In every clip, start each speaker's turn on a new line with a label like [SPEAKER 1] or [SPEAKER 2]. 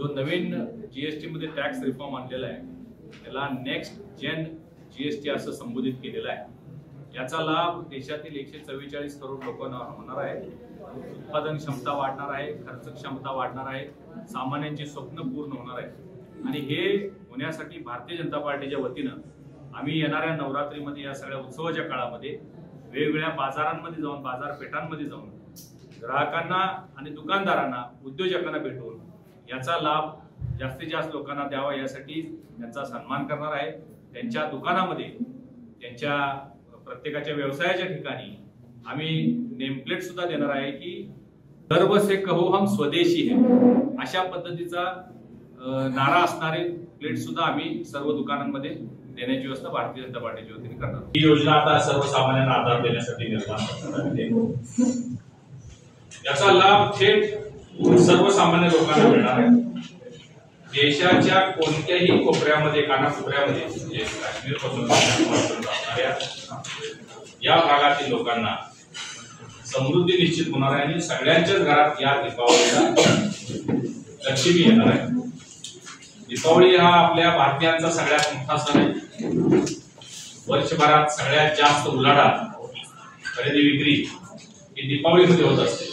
[SPEAKER 1] जो नवीन जीएसटी मध्ये tax reform आणलेला आहे त्याला नेक्स्ट जेन जीएसटी असं संबोधित केलेलं आहे। याचा लाभ देशातील 144 करोड लोकांना होणार आहे। उत्पादन क्षमता वाढणार आहे, खर्च क्षमता वाढणार आहे, सामान्यांची स्वप्न पूर्ण होणार आहे। आणि हे होण्यासाठी भारतीय जनता पार्टीच्या वतीनं आम्ही येणाऱ्या नवरात्रीमध्ये या सगळ्या उत्सवाच्या काळामध्ये वेगवेगळ्या बाजारांमध्ये जाऊन, बाजारपेठांमध्ये जाऊन ग्राहकांना आणि दुकानदारांना, उद्योजकांना भेटून याचा लाभ जास्तीत जास्त लोकांना द्यावा यासाठी त्यांचा सन्मान करणार आहे। त्यांच्या दुकानामध्ये, त्यांच्या प्रत्येकाच्या व्यवसायाच्या ठिकाणी आम्ही नेमप्लेट सुद्धा देणार आहे की गर्व से कहो हम स्वदेशी है, अशा पद्धतीचा नारा असणारे प्लेट सुद्धा आम्ही सर्व दुकानांमध्ये देण्याची व्यवस्था भारतीय जनता पार्टीच्या वतीने करणार।
[SPEAKER 2] ही योजना आता सर्वसामान्यांना आधार देण्यासाठी निर्माण करण्यात आली। याचा लाभ थेट सर्वसामान्य लोकांना मिळणार आहे। देशाच्या कोणत्याही कोपऱ्यामध्ये, कानाकोपऱ्यामध्ये, म्हणजे काश्मीर पासून या भागातील लोकांना समृद्धी निश्चित होणार आहे आणि सगळ्यांच्याच घरात या दीपावलीला लक्ष्मी येणार आहे। दीपावली हा आपल्या भारतीयांचा सगळ्यात मोठा सण आहे। वर्षभरात सगळ्यात जास्त उलाढाल, खरेदी विक्री ही दीपावलीमध्ये होत असते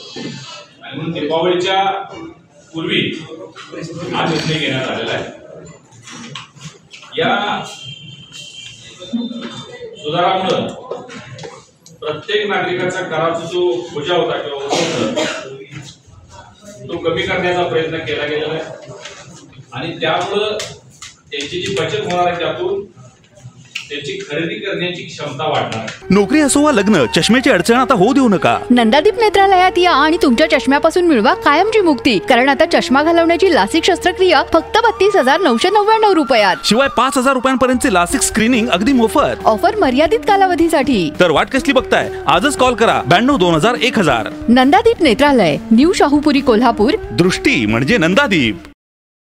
[SPEAKER 2] आणि म्हणून दीपावलीच्या पूर्वी हा निर्णय घेण्यात आलेला आहे। या सुधारामुळे प्रत्येक नागरिकाचा कराचा जो बोजा होता किंवा तो कमी करण्याचा प्रयत्न केला गेलेला आहे आणि त्यामुळे त्यांची जी बचत होणार आहे त्यातून त्याची खरेदी करण्याची क्षमता वाढणार।
[SPEAKER 3] नोकरी असो वा लग्न, चष्म्याची अडचण आता होऊ देऊ नका।
[SPEAKER 4] नंदादीप नेत्रालयात या आणि तुमच्या चष्म्यापासून मिळवा कायमची मुक्ती, कारण आता चष्मा घालवण्याची लासिक शस्त्रक्रिया फक्त 32,999 रुपयात,
[SPEAKER 3] शिवाय 5,000 रुपयांपर्यंतचे लासिक स्क्रीनिंग अगदी मोफत।
[SPEAKER 4] ऑफर मर्यादित कालावधीसाठी।
[SPEAKER 3] तर वाट कसली बघताय, आजच कॉल करा 92 2000 1000।
[SPEAKER 4] नंदादीप नेत्रालय, न्यू शाहूपुरी, कोल्हापूर।
[SPEAKER 3] दृष्टी म्हणजे नंदादीप।